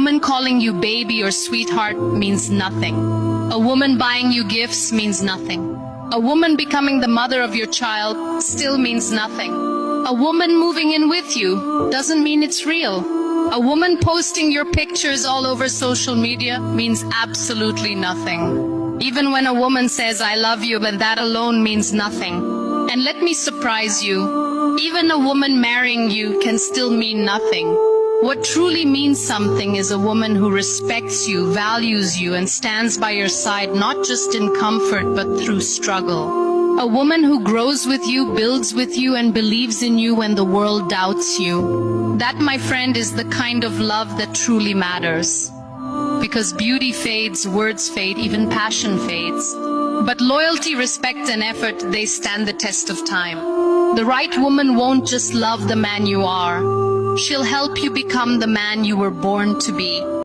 woman calling you baby or sweetheart means nothing. A woman buying you gifts means nothing. A woman becoming the mother of your child still means nothing. A woman moving in with you doesn't mean it's real. A woman posting your pictures all over social media means absolutely nothing. Even when a woman says I love you, but that alone means nothing. And let me surprise you, even a woman marrying you can still mean nothing. What truly means something is a woman who respects you, values you, and stands by your side not just in comfort but through struggle. A woman who grows with you, builds with you, and believes in you when the world doubts you. That, my friend, is the kind of love that truly matters. Because beauty fades, words fade, even passion fades. But loyalty, respect, and effort, they stand the test of time. The right woman won't just love the man you are. She'll help you become the man you were born to be.